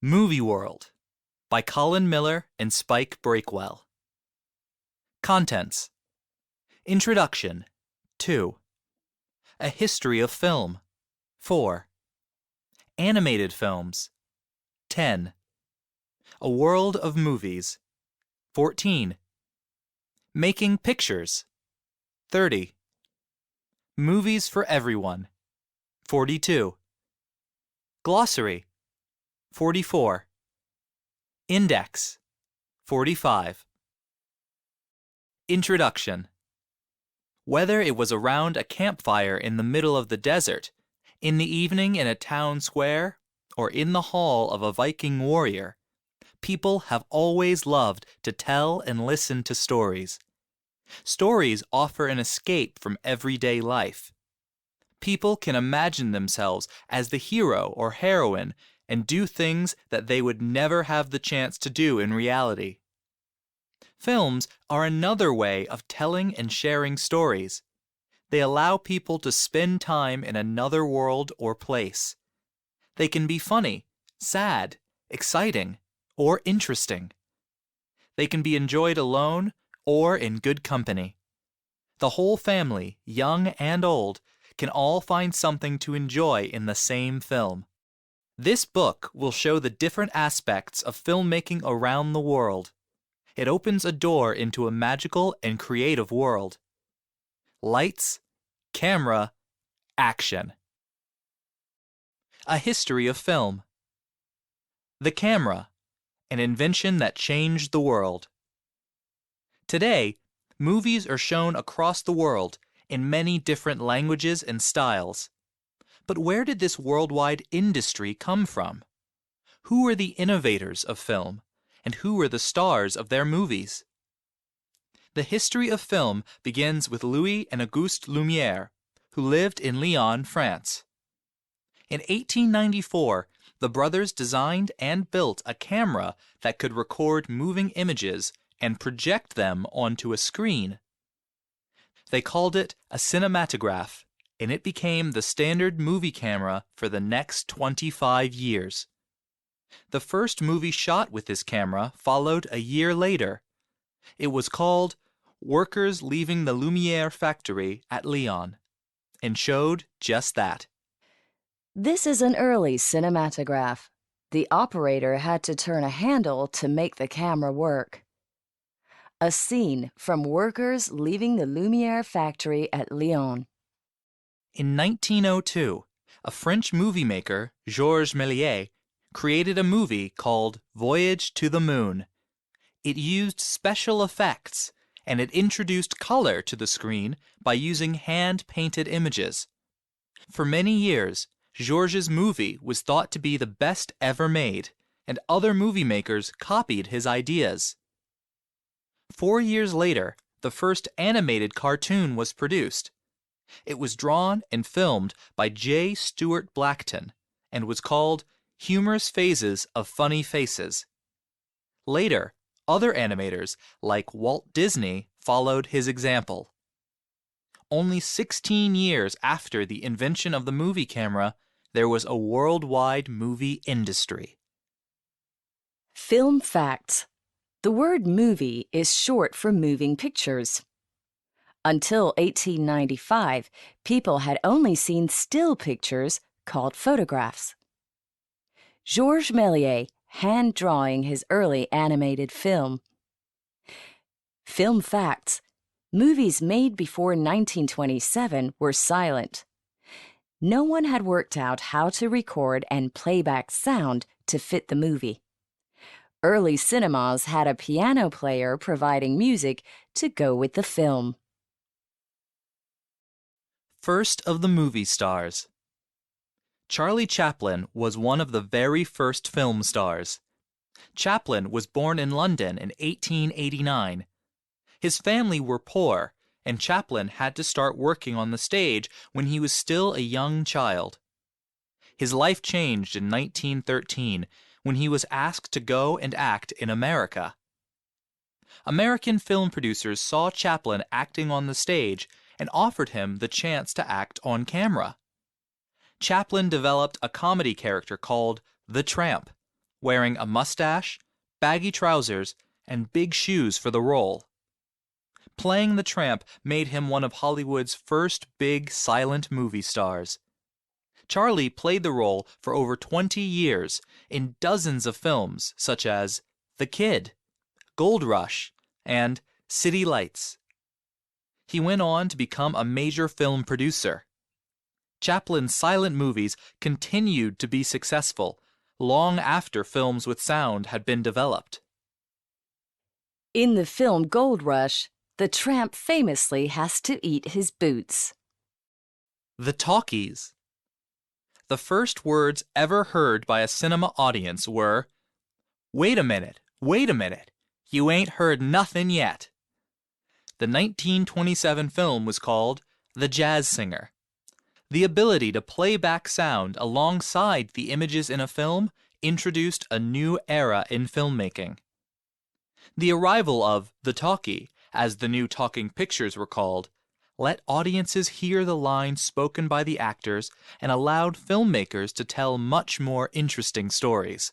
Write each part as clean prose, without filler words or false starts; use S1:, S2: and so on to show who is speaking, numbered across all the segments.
S1: Movie World by Colin Miller and Spike Breakwell. Contents: Introduction 2. A History of Film 4. Animated Films 10. A World of Movies 14. Making Pictures 30. Movies for Everyone 42. Glossary 44. Index 45. Introduction. Whether it was around a campfire in the middle of the desert, in the evening in a town square, or in the hall of a Viking warrior, people have always loved to tell and listen to stories. Stories offer an escape from everyday life. People can imagine themselves as the hero or heroine and do things that they would never have the chance to do in reality. Films are another way of telling and sharing stories. They allow people to spend time in another world or place. They can be funny, sad, exciting, or interesting. They can be enjoyed alone or in good company. The whole family, young and old, can all find something to enjoy in the same film. This book will show the different aspects of filmmaking around the world. It opens a door into a magical and creative world. Lights, camera, action. A History of Film. The camera, an invention that changed the world. Today, movies are shown across the world in many different languages and styles. But where did this worldwide industry come from? Who were the innovators of film, and who were the stars of their movies? The history of film begins with Louis and Auguste Lumière, who lived in Lyon, France. In 1894, the brothers designed and built a camera that could record moving images and project them onto a screen. They called it a cinematograph, and it became the standard movie camera for the next 25 years. The first movie shot with this camera followed a year later. It was called Workers Leaving the Lumière Factory at Lyon, and showed just that.
S2: This is an early cinematograph. The operator had to turn a handle to make the camera work. A scene from Workers Leaving the Lumière Factory at Lyon.
S1: In 1902, a French movie maker, Georges Méliès, created a movie called Voyage to the Moon. It used special effects, and it introduced color to the screen by using hand-painted images. For many years, Georges' movie was thought to be the best ever made, and other movie makers copied his ideas. 4 years later, the first animated cartoon was produced. It was drawn and filmed by J. Stuart Blackton and was called Humorous Phases of Funny Faces. Later, other animators like Walt Disney followed his example. Only 16 years after the invention of the movie camera, there was a worldwide movie industry.
S2: Film facts. The word movie is short for moving pictures. Until 1895, people had only seen still pictures called photographs. Georges Méliès hand-drawing his early animated film. Film facts. Movies made before 1927 were silent. No one had worked out how to record and play back sound to fit the movie. Early cinemas had a piano player providing music to go with the film.
S1: First of the movie stars. Charlie Chaplin was one of the very first film stars. Chaplin was born in London in 1889. His family were poor, and Chaplin had to start working on the stage when he was still a young child. His life changed in 1913 when he was asked to go and act in America. American film producers saw Chaplin acting on the stage and offered him the chance to act on camera. Chaplin developed a comedy character called the Tramp, wearing a mustache, baggy trousers, and big shoes for the role. Playing the tramp made him one of Hollywood's first big silent movie stars. Charlie played the role for over 20 years in dozens of films such as The Kid, Gold Rush, and City Lights. He went on to become a major film producer. Chaplin's silent movies continued to be successful long after films with sound had been developed.
S2: In the film Gold Rush, the tramp famously has to eat his boots.
S1: The talkies. The first words ever heard by a cinema audience were, wait a minute, you ain't heard nothin' yet." The 1927 film was called The Jazz Singer. The ability to play back sound alongside the images in a film introduced a new era in filmmaking. The arrival of the talkie, as the new talking pictures were called, let audiences hear the lines spoken by the actors and allowed filmmakers to tell much more interesting stories.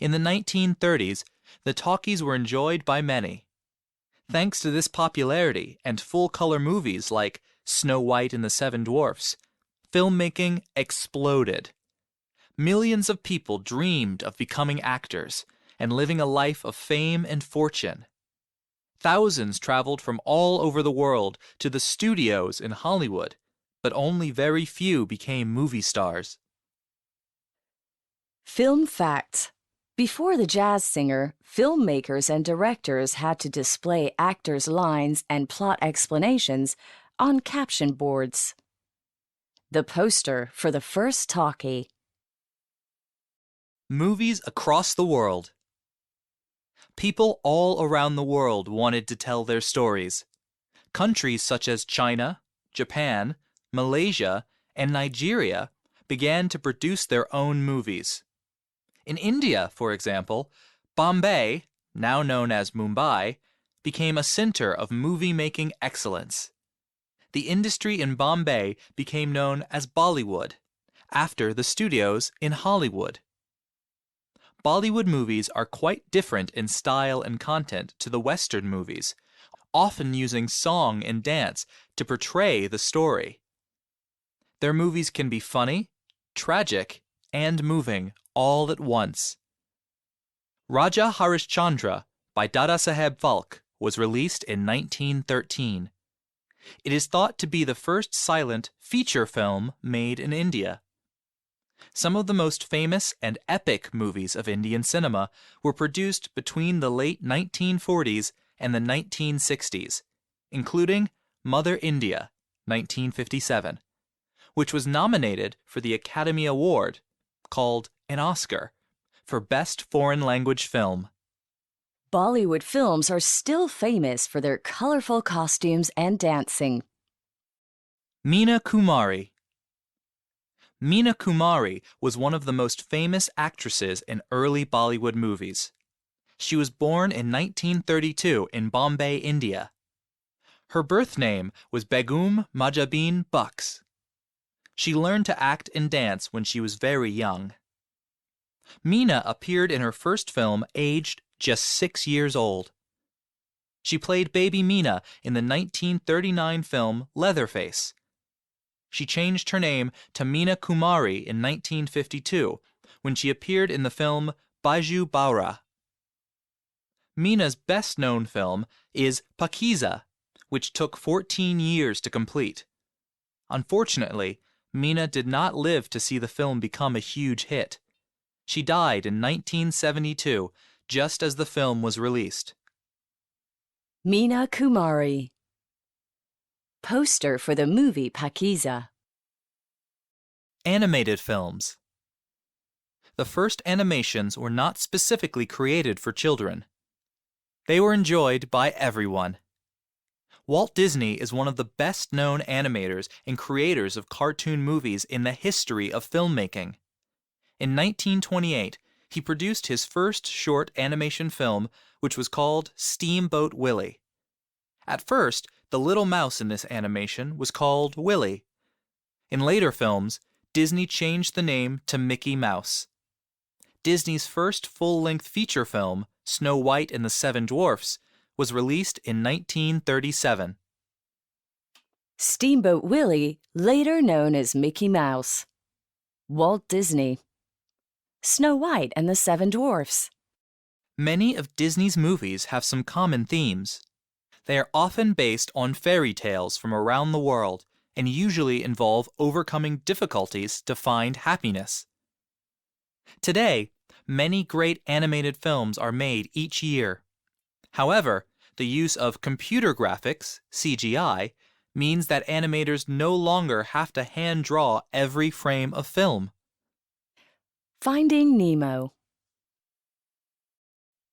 S1: In the 1930s, the talkies were enjoyed by many. Thanks to this popularity and full-color movies like Snow White and the Seven Dwarfs, filmmaking exploded. Millions of people dreamed of becoming actors and living a life of fame and fortune. Thousands traveled from all over the world to the studios in Hollywood, but only very few became movie stars.
S2: Film facts. Before The Jazz Singer, filmmakers and directors had to display actors' lines and plot explanations on caption boards. The poster for the first talkie.
S1: Movies across the world. People all around the world wanted to tell their stories. Countries such as China, Japan, Malaysia, and Nigeria began to produce their own movies. In India, for example, Bombay, now known as Mumbai, became a center of movie-making excellence. The industry in Bombay became known as Bollywood, after the studios in Hollywood. Bollywood movies are quite different in style and content to the Western movies, often using song and dance to portray the story. Their movies can be funny, tragic, and moving all at once. Raja Harishchandra by Dadasaheb Phalke was released in 1913. It is thought to be the first silent feature film made in India. Some of the most famous and epic movies of Indian cinema were produced between the late 1940s and the 1960s, including Mother India, 1957, which was nominated for the Academy Award, called an Oscar, for Best Foreign Language Film.
S2: Bollywood films are still famous for their colorful costumes and dancing.
S1: Meena Kumari. Meena Kumari was one of the most famous actresses in early Bollywood movies. She was born in 1932 in Bombay, India. Her birth name was Begum Majabin Bucks. She learned to act and dance when she was very young. Meena appeared in her first film aged just 6 years old. She played baby Meena in the 1939 film Leatherface. She changed her name to Meena Kumari in 1952 when she appeared in the film Baiju Bawra. Meena's best-known film is Pakiza, which took 14 years to complete. Unfortunately, Meena did not live to see the film become a huge hit. She died in 1972, just as the film was released.
S2: Meena Kumari. Poster for the movie Pakiza.
S1: Animated films. The first animations were not specifically created for children. They were enjoyed by everyone. Walt Disney is one of the best-known animators and creators of cartoon movies in the history of filmmaking. In 1928, he produced his first short animation film, which was called Steamboat Willie. At first, the little mouse in this animation was called Willie. In later films, Disney changed the name to Mickey Mouse. Disney's first full-length feature film, Snow White and the Seven Dwarfs, was released in 1937.
S2: Steamboat Willie, later known as Mickey Mouse. Walt Disney. Snow White and the Seven Dwarfs.
S1: Many of Disney's movies have some common themes. They are often based on fairy tales from around the world and usually involve overcoming difficulties to find happiness. Today, many great animated films are made each year. However, the use of computer graphics, CGI, means that animators no longer have to hand draw every frame of film.
S2: Finding Nemo.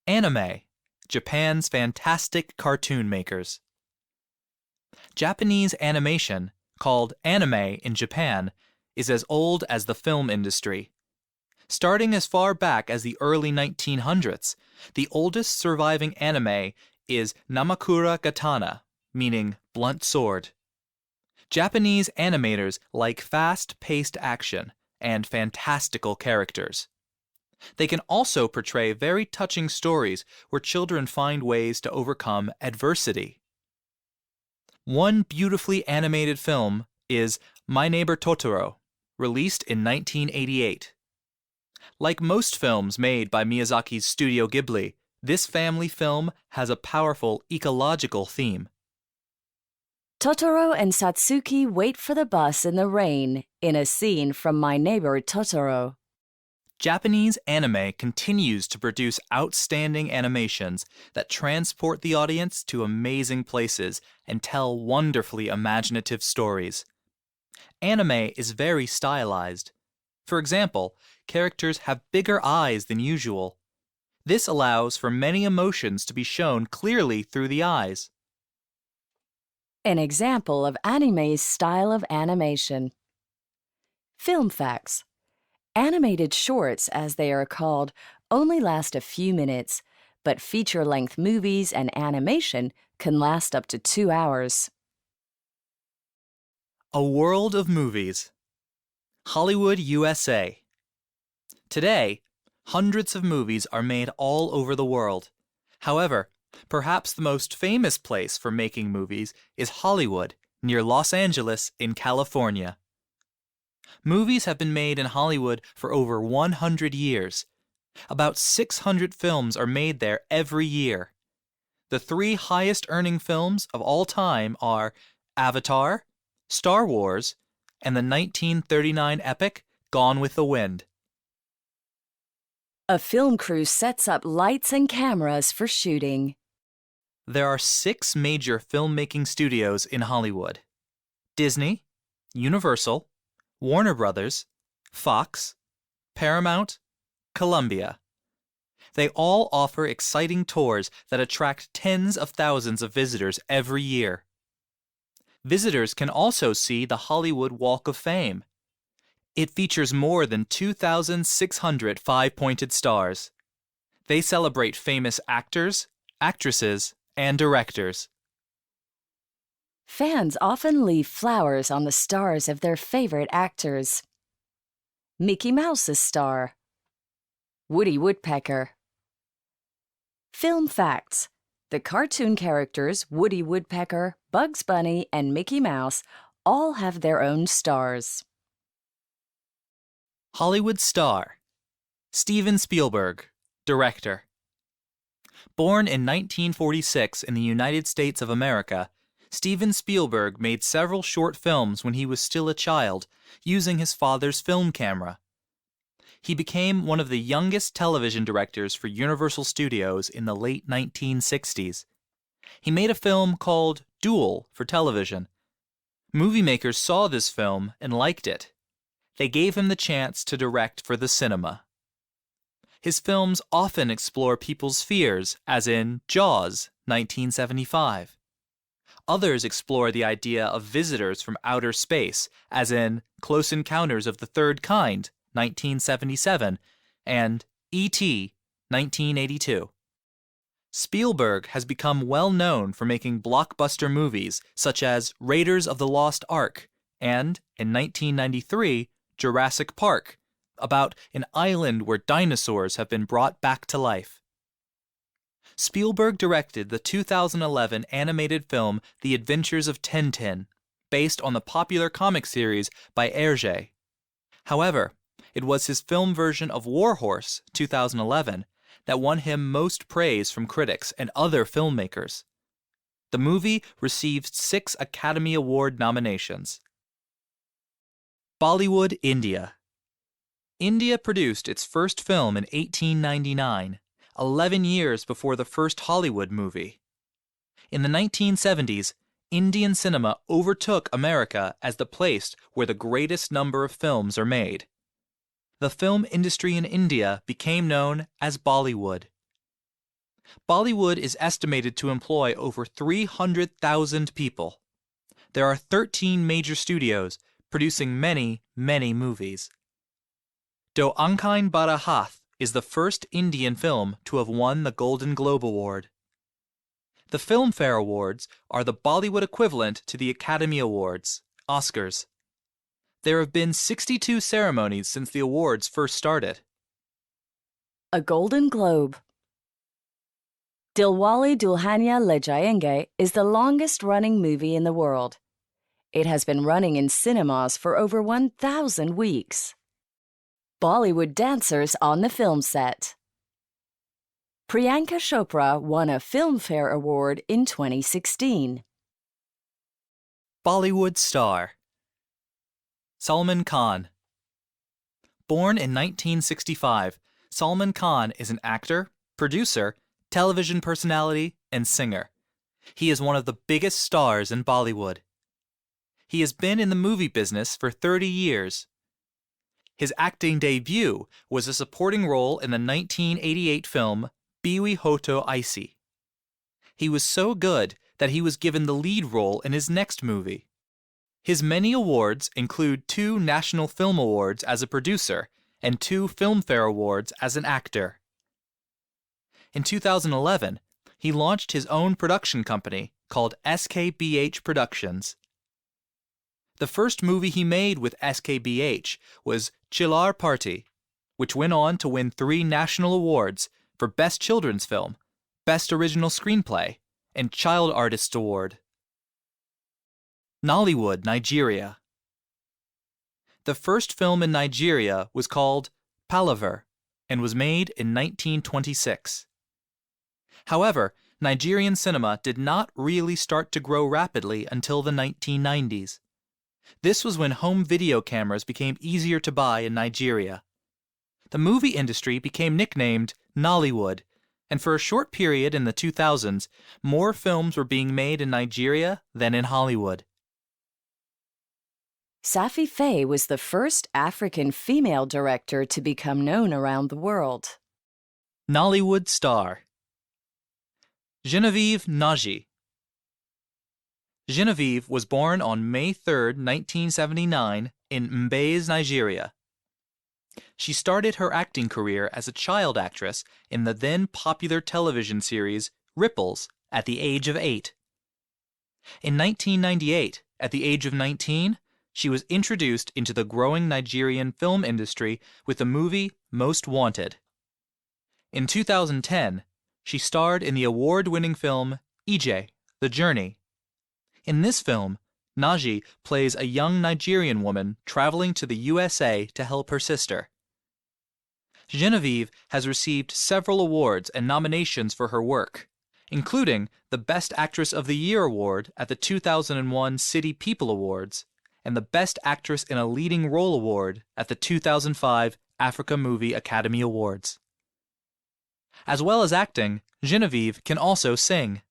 S1: Anime, Japan's fantastic cartoon makers. Japanese animation, called anime in Japan, is as old as the film industry. Starting as far back as the early 1900s, the oldest surviving anime is Namakura Gatana, meaning blunt sword. Japanese animators like fast-paced action and fantastical characters. They can also portray very touching stories where children find ways to overcome adversity. One beautifully animated film is My Neighbor Totoro, released in 1988. Like most films made by Miyazaki's Studio Ghibli, this family film has a powerful ecological theme.
S2: Totoro and Satsuki wait for the bus in the rain in a scene from My Neighbor Totoro.
S1: Japanese anime continues to produce outstanding animations that transport the audience to amazing places and tell wonderfully imaginative stories. Anime is very stylized. For example, characters have bigger eyes than usual. This allows for many emotions to be shown clearly through the eyes.
S2: An example of anime's style of animation. Film facts. Animated shorts, as they are called, only last a few minutes, but feature-length movies and animation can last up to 2 hours.
S1: A world of movies. Hollywood, USA. Today, hundreds of movies are made all over the world. However, perhaps the most famous place for making movies is Hollywood, near Los Angeles in California. Movies have been made in Hollywood for over 100 years. About 600 films are made there every year. The 3 highest-earning films of all time are Avatar, Star Wars, and the 1939 epic Gone with the Wind.
S2: A film crew sets up lights and cameras for shooting.
S1: There are 6 major filmmaking studios in Hollywood: Disney, Universal, Warner Brothers, Fox, Paramount, Columbia. They all offer exciting tours that attract tens of thousands of visitors every year. Visitors can also see the Hollywood Walk of Fame. It features more than 2,600 five-pointed stars. They celebrate famous actors, actresses, and directors.
S2: Fans often leave flowers on the stars of their favorite actors. Mickey Mouse's star. Woody Woodpecker. Film facts. The cartoon characters Woody Woodpecker, Bugs Bunny, and Mickey Mouse all have their own stars.
S1: Hollywood star. Steven Spielberg, director. Born in 1946 in the United States of America, Steven Spielberg made several short films when he was still a child, using his father's film camera. He became one of the youngest television directors for Universal Studios in the late 1960s. He made a film called Duel for television. Movie makers saw this film and liked it. They gave him the chance to direct for the cinema. His films often explore people's fears, as in Jaws, 1975. Others explore the idea of visitors from outer space, as in Close Encounters of the Third Kind, 1977, and E.T., 1982. Spielberg has become well known for making blockbuster movies such as Raiders of the Lost Ark and, in 1993, Jurassic Park, about an island where dinosaurs have been brought back to life. Spielberg directed the 2011 animated film The Adventures of Tintin, based on the popular comic series by Hergé. However, it was his film version of War Horse, 2011, that won him most praise from critics and other filmmakers. The movie received 6 Academy Award nominations. Bollywood, India. India produced its first film in 1899, 11 years before the first Hollywood movie. In the 1970s, Indian cinema overtook America as the place where the greatest number of films are made. The film industry in India became known as Bollywood. Bollywood is estimated to employ over 300,000 people. There are 13 major studios producing many, many movies. Do Ankain Bara Hath is the first Indian film to have won the Golden Globe Award. The Filmfare Awards are the Bollywood equivalent to the Academy Awards, Oscars. There have been 62 ceremonies since the awards first started.
S2: A Golden Globe. Dilwale Dulhania Le Jayenge is the longest-running movie in the world. It has been running in cinemas for over 1,000 weeks. Bollywood dancers on the film set. Priyanka Chopra won a Filmfare Award in 2016.
S1: Bollywood star. Salman Khan. Born in 1965, Salman Khan is an actor, producer, television personality, and singer. He is one of the biggest stars in Bollywood. He has been in the movie business for 30 years. His acting debut was a supporting role in the 1988 film Biwi Hoto Aisi. He was so good that he was given the lead role in his next movie. His many awards include 2 National Film Awards as a producer and 2 Filmfare Awards as an actor. In 2011, he launched his own production company called SKBH Productions. The first movie he made with SKBH was Chilar Party, which went on to win 3 national awards for Best Children's Film, Best Original Screenplay, and Child Artist Award. Nollywood, Nigeria. The first film in Nigeria was called Palaver and was made in 1926. However, Nigerian cinema did not really start to grow rapidly until the 1990s. This was when home video cameras became easier to buy in Nigeria. The movie industry became nicknamed Nollywood, and for a short period in the 2000s, more films were being made in Nigeria than in Hollywood.
S2: Safi Faye was the first African female director to become known around the world.
S1: Nollywood star. Genevieve Naji. Genevieve was born on May 3, 1979, in Mbez, Nigeria. She started her acting career as a child actress in the then popular television series Ripples at the age of 8. In 1998, at the age of 19, she was introduced into the growing Nigerian film industry with the movie Most Wanted. In 2010, she starred in the award-winning film Ije, The Journey. In this film, Naji plays a young Nigerian woman traveling to the USA to help her sister. Genevieve has received several awards and nominations for her work, including the Best Actress of the Year award at the 2001 City People Awards and the Best Actress in a Leading Role award at the 2005 Africa Movie Academy Awards. As well as acting, Genevieve can also sing.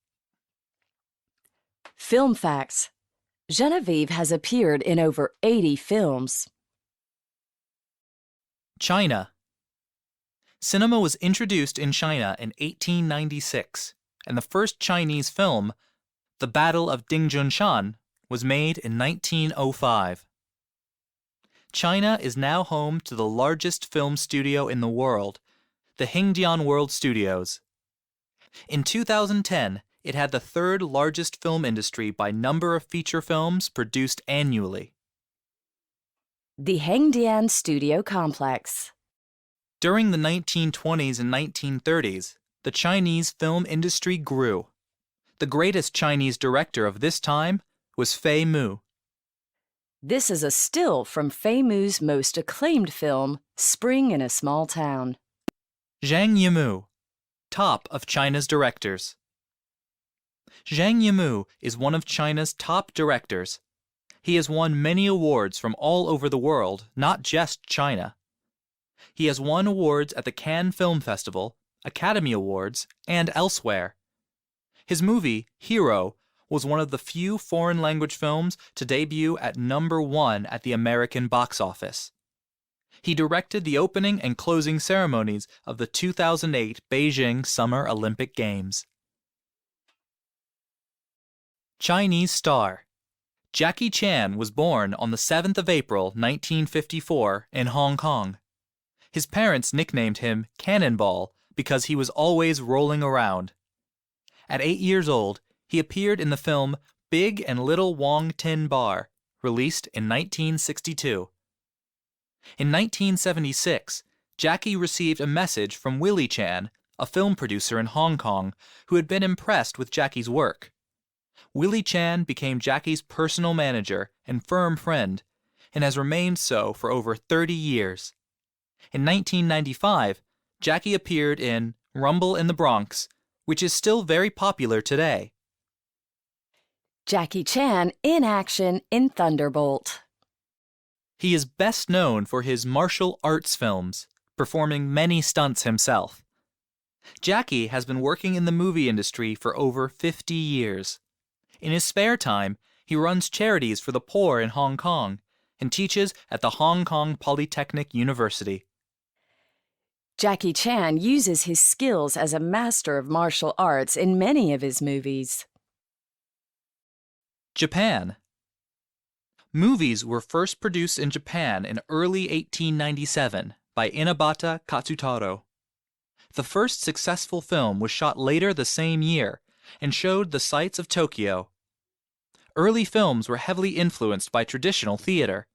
S2: Film facts. Genevieve has appeared in over 80 films.
S1: China. Cinema was introduced in China in 1896, and the first Chinese film, The Battle of Dingjunshan, was made in 1905. China is now home to the largest film studio in the world, the Hingdian World Studios. In 2010, it had the 3rd largest film industry by number of feature films produced annually.
S2: The Hengdian Studio Complex.
S1: During the 1920s and 1930s, the Chinese film industry grew. The greatest Chinese director of this time was Fei Mu.
S2: This is a still from Fei Mu's most acclaimed film, Spring in a Small Town.
S1: Zhang Yimou, top of China's directors. Zhang Yimou is one of China's top directors. He has won many awards from all over the world, not just China. He has won awards at the Cannes Film Festival, Academy Awards, and elsewhere. His movie, Hero, was one of the few foreign language films to debut at #1 at the American box office. He directed the opening and closing ceremonies of the 2008 Beijing Summer Olympic Games. Chinese star. Jackie Chan was born on the 7th of April, 1954, in Hong Kong. His parents nicknamed him Cannonball because he was always rolling around. At 8 years old, he appeared in the film Big and Little Wong Tin Bar, released in 1962. In 1976, Jackie received a message from Willie Chan, a film producer in Hong Kong, who had been impressed with Jackie's work. Willie Chan became Jackie's personal manager and firm friend, and has remained so for over 30 years. In 1995, Jackie appeared in Rumble in the Bronx, which is still very popular today.
S2: Jackie Chan in action in Thunderbolt.
S1: He is best known for his martial arts films, performing many stunts himself. Jackie has been working in the movie industry for over 50 years. In his spare time, he runs charities for the poor in Hong Kong and teaches at the Hong Kong Polytechnic University.
S2: Jackie Chan uses his skills as a master of martial arts in many of his movies.
S1: Japan. Movies were first produced in Japan in early 1897 by Inabata Katsutaro. The first successful film was shot later the same year and showed the sights of Tokyo. Early films were heavily influenced by traditional theater.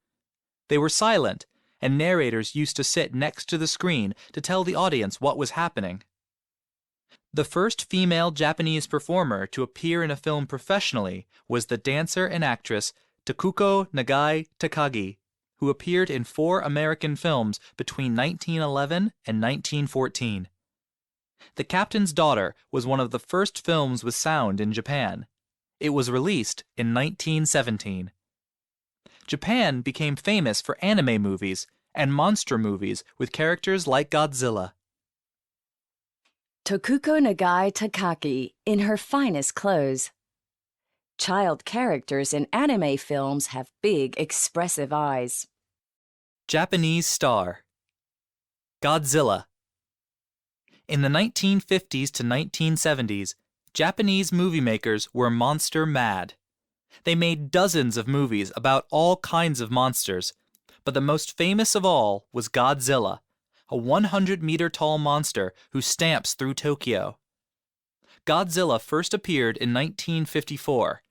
S1: They were silent, and narrators used to sit next to the screen to tell the audience what was happening. The first female Japanese performer to appear in a film professionally was the dancer and actress Takuko Nagai Takagi, who appeared in 4 American films between 1911 and 1914. The Captain's Daughter was one of the first films with sound in Japan. It was released in 1917. Japan became famous for anime movies and monster movies with characters like Godzilla.
S2: Tokuko Nagai Takaki in her finest clothes. Child characters in anime films have big, expressive eyes.
S1: Japanese star. Godzilla. In the 1950s to 1970s, Japanese movie makers were monster mad. They made dozens of movies about all kinds of monsters, but the most famous of all was Godzilla, a 100-meter-tall monster who stamps through Tokyo. Godzilla first appeared in 1954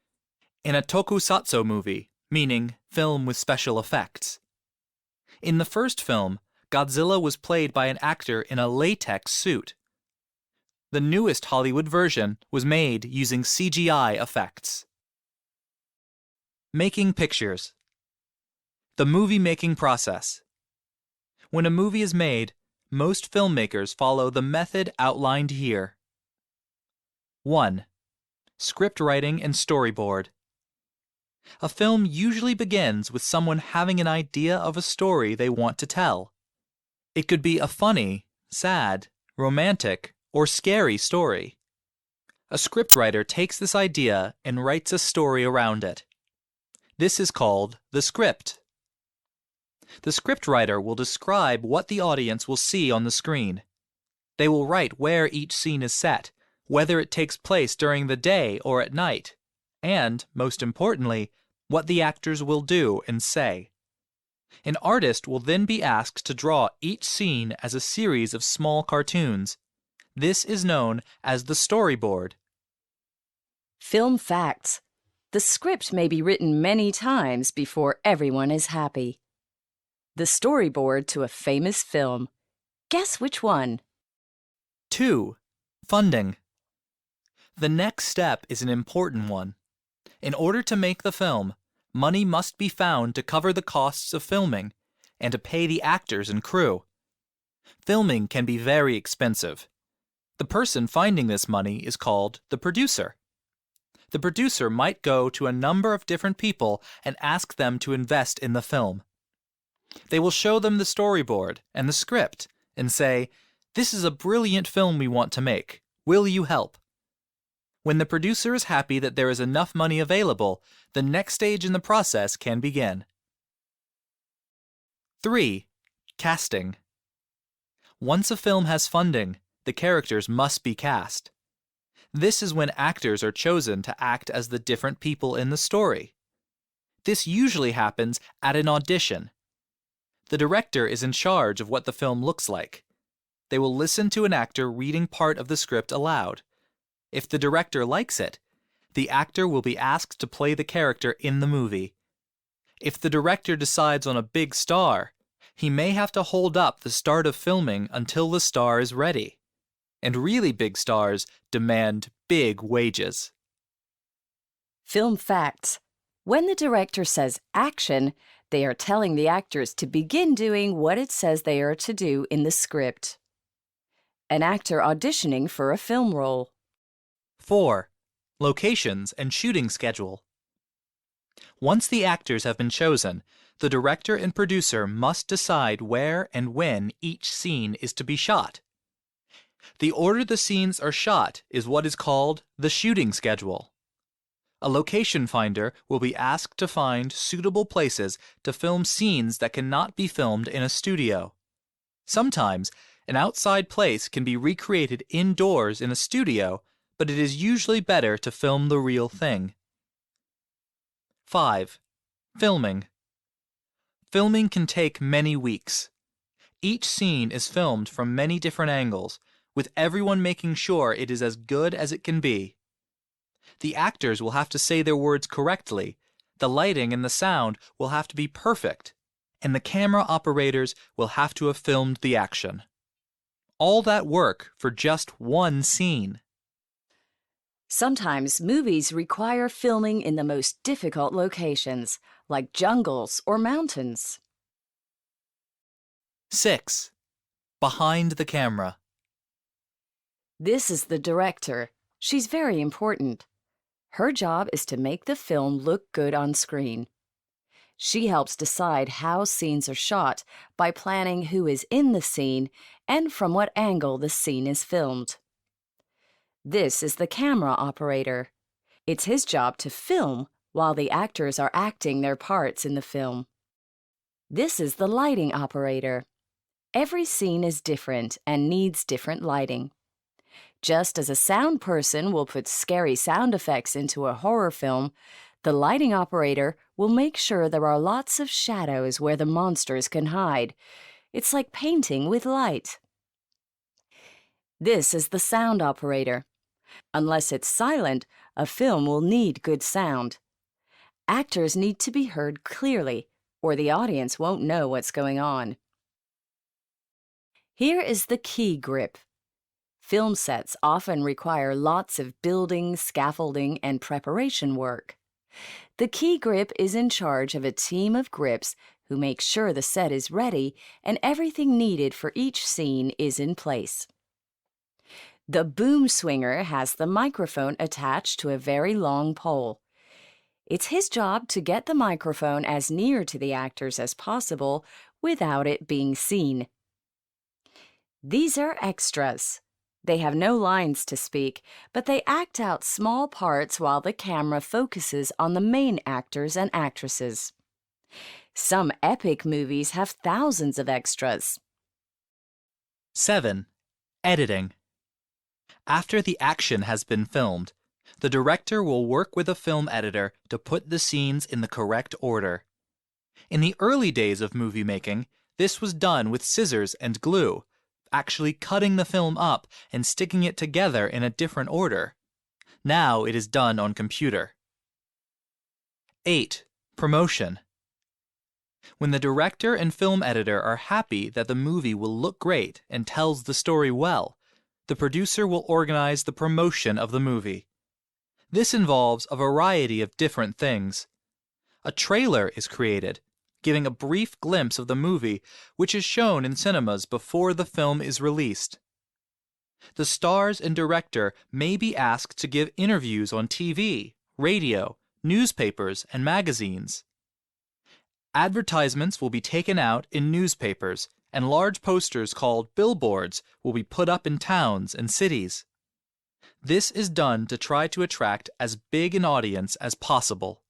S1: in a tokusatsu movie, meaning film with special effects. In the first film, Godzilla was played by an actor in a latex suit. The newest Hollywood version was made using CGI effects. Making pictures. The movie-making process. When a movie is made, most filmmakers follow the method outlined here. 1. Script writing and storyboard. A film usually begins with someone having an idea of a story they want to tell. It could be a funny, sad, romantic, or scary story. A scriptwriter takes this idea and writes a story around it. This is called the script. The scriptwriter will describe what the audience will see on the screen. They will write where each scene is set, whether it takes place during the day or at night, and, most importantly, what the actors will do and say. An artist will then be asked to draw each scene as a series of small cartoons. This is known as the storyboard.
S2: Film facts. The script may be written many times before everyone is happy. The storyboard to a famous film. Guess which one?
S1: 2. Funding. The next step is an important one. In order to make the film, money must be found to cover the costs of filming and to pay the actors and crew. Filming can be very expensive. The person finding this money is called the producer. The producer might go to a number of different people and ask them to invest in the film. They will show them the storyboard and the script and say, "This is a brilliant film we want to make. Will you help?" When the producer is happy that there is enough money available, the next stage in the process can begin. 3. Casting. Once a film has funding, the characters must be cast. This is when actors are chosen to act as the different people in the story. This usually happens at an audition. The director is in charge of what the film looks like. They will listen to an actor reading part of the script aloud. If the director likes it, the actor will be asked to play the character in the movie. If the director decides on a big star, he may have to hold up the start of filming until the star is ready. And really big stars demand big wages.
S2: Film facts. When the director says action, they are telling the actors to begin doing what it says they are to do in the script. An actor auditioning for a film role.
S1: 4. Locations and shooting schedule. Once the actors have been chosen, the director and producer must decide where and when each scene is to be shot. The order the scenes are shot is what is called the shooting schedule. A location finder will be asked to find suitable places to film scenes that cannot be filmed in a studio. Sometimes, an outside place can be recreated indoors in a studio, but it is usually better to film the real thing. 5. Filming. Filming can take many weeks. Each scene is filmed from many different angles, with everyone making sure it is as good as it can be. The actors will have to say their words correctly, the lighting and the sound will have to be perfect, and the camera operators will have to have filmed the action. All that work for just one scene.
S2: Sometimes movies require filming in the most difficult locations, like jungles or mountains.
S1: 6. Behind the camera.
S2: This is the director. She's very important. Her job is to make the film look good on screen. She helps decide how scenes are shot by planning who is in the scene and from what angle the scene is filmed. This is the camera operator. It's his job to film while the actors are acting their parts in the film. This is the lighting operator. Every scene is different and needs different lighting. Just as a sound person will put scary sound effects into a horror film, the lighting operator will make sure there are lots of shadows where the monsters can hide. It's like painting with light. This is the sound operator. Unless it's silent, a film will need good sound. Actors need to be heard clearly, or the audience won't know what's going on. Here is the key grip. Film sets often require lots of building, scaffolding, and preparation work. The key grip is in charge of a team of grips who make sure the set is ready and everything needed for each scene is in place. The boom swinger has the microphone attached to a very long pole. It's his job to get the microphone as near to the actors as possible without it being seen. These are extras. They have no lines to speak, but they act out small parts while the camera focuses on the main actors and actresses. Some epic movies have thousands of extras.
S1: 7. Editing. After the action has been filmed, the director will work with a film editor to put the scenes in the correct order. In the early days of movie making, this was done with scissors and glue, actually cutting the film up and sticking it together in a different order. Now it is done on computer. 8. Promotion. When the director and film editor are happy that the movie will look great and tells the story well, the producer will organize the promotion of the movie. This involves a variety of different things. A trailer is created, giving a brief glimpse of the movie, which is shown in cinemas before the film is released. The stars and director may be asked to give interviews on TV, radio, newspapers, and magazines. Advertisements will be taken out in newspapers, and large posters called billboards will be put up in towns and cities. This is done to try to attract as big an audience as possible.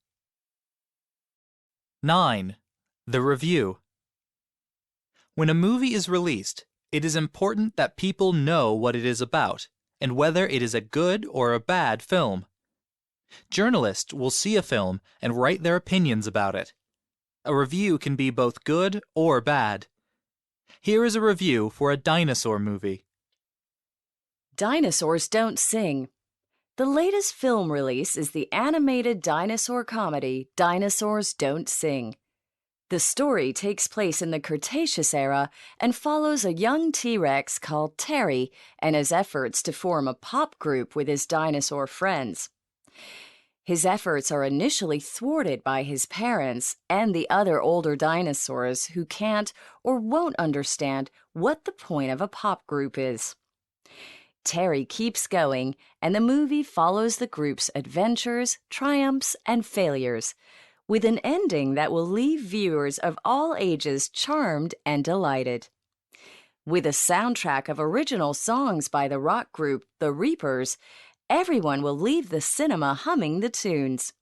S1: 9. The review. When a movie is released, it is important that people know what it is about and whether it is a good or a bad film. Journalists will see a film and write their opinions about it. A review can be both good or bad. Here is a review for a dinosaur movie.
S2: Dinosaurs don't sing. The latest film release is the animated dinosaur comedy Dinosaurs Don't Sing. The story takes place in the Cretaceous era and follows a young T-Rex called Terry and his efforts to form a pop group with his dinosaur friends. His efforts are initially thwarted by his parents and the other older dinosaurs who can't or won't understand what the point of a pop group is. Terry keeps going, and the movie follows the group's adventures, triumphs, and failures, with an ending that will leave viewers of all ages charmed and delighted. With a soundtrack of original songs by the rock group The Reapers, everyone will leave the cinema humming the tunes.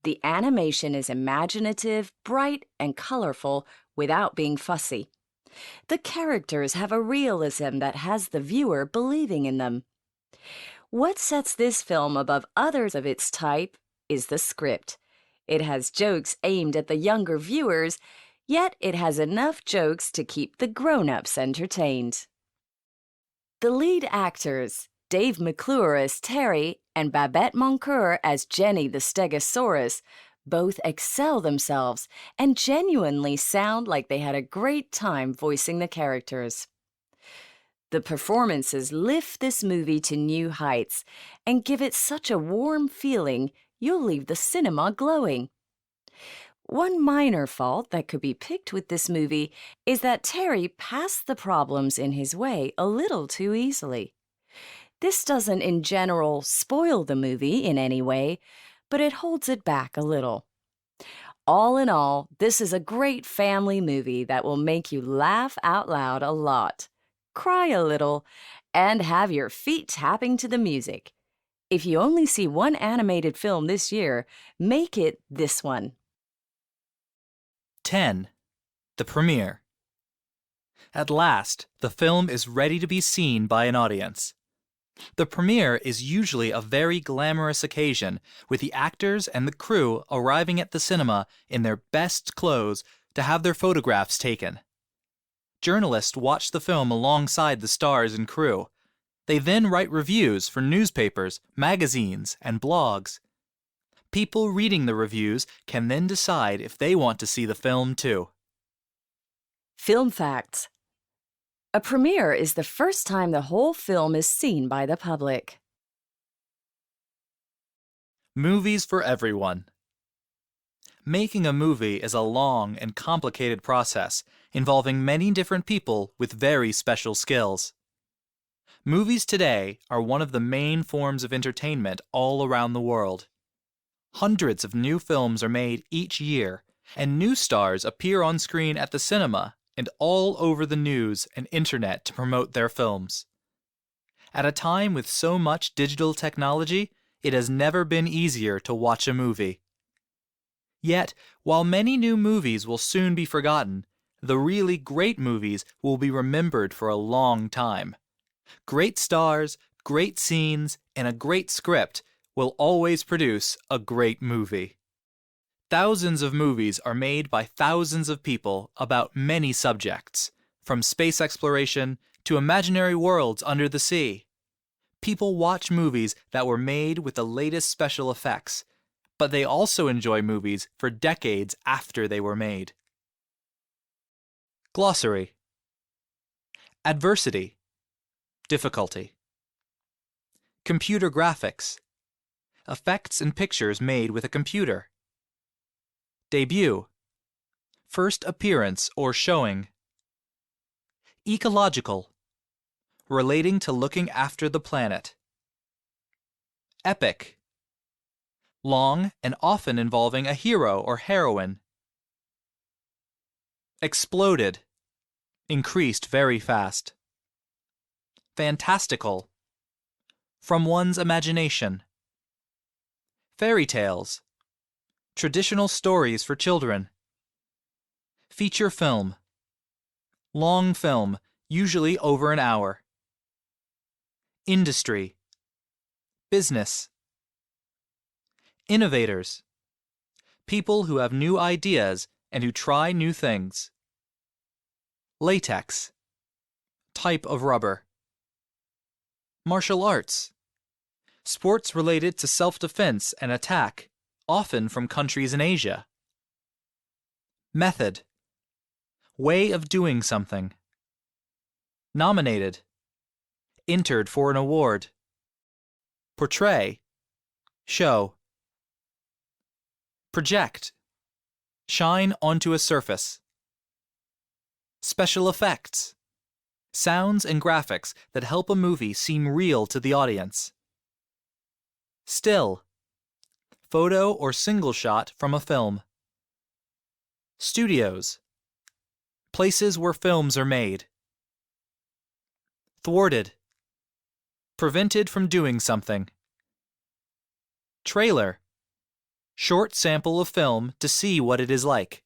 S2: The animation is imaginative, bright, and colorful without being fussy. The characters have a realism that has the viewer believing in them. What sets this film above others of its type is the script. It has jokes aimed at the younger viewers, yet it has enough jokes to keep the grown-ups entertained. The lead actors, Dave McClure as Terry and Babette Moncur as Jenny the Stegosaurus, both excel themselves and genuinely sound like they had a great time voicing the characters. The performances lift this movie to new heights and give it such a warm feeling you'll leave the cinema glowing. One minor fault that could be picked with this movie is that Terry passed the problems in his way a little too easily. This doesn't in general spoil the movie in any way, but it holds it back a little. All in all, this is a great family movie that will make you laugh out loud a lot, cry a little, and have your feet tapping to the music. If you only see one animated film this year, make it this one.
S1: 10. The premiere. At last, the film is ready to be seen by an audience. The premiere is usually a very glamorous occasion, with the actors and the crew arriving at the cinema in their best clothes to have their photographs taken. Journalists watch the film alongside the stars and crew. They then write reviews for newspapers, magazines, and blogs. People reading the reviews can then decide if they want to see the film too.
S2: Film facts. A premiere is the first time the whole film is seen by the public.
S1: Movies for everyone. Making a movie is a long and complicated process involving many different people with very special skills. Movies today are one of the main forms of entertainment all around the world. Hundreds of new films are made each year, and new stars appear on screen at the cinema and all over the news and internet to promote their films. At a time with so much digital technology, it has never been easier to watch a movie. Yet, while many new movies will soon be forgotten, the really great movies will be remembered for a long time. Great stars, great scenes, and a great script will always produce a great movie. Thousands of movies are made by thousands of people about many subjects, from space exploration to imaginary worlds under the sea. People watch movies that were made with the latest special effects, but they also enjoy movies for decades after they were made. Glossary. Adversity, difficulty. Computer graphics, effects and pictures made with a computer. Debut, first appearance or showing. Ecological, relating to looking after the planet. Epic, long and often involving a hero or heroine. Exploded, increased very fast. Fantastical, from one's imagination. Fairy tales, traditional stories for children. Feature film, long film, usually over an hour. Industry, business. Innovators, people who have new ideas and who try new things. Latex, type of rubber. Martial arts, sports related to self-defense and attack, often from countries in Asia. Method, way of doing something. Nominated, entered for an award. Portray, show. Project, shine onto a surface. Special effects, sounds and graphics that help a movie seem real to the audience. Still, photo or single shot from a film. Studios, places where films are made. Thwarted, prevented from doing something. Trailer, short sample of film to see what it is like.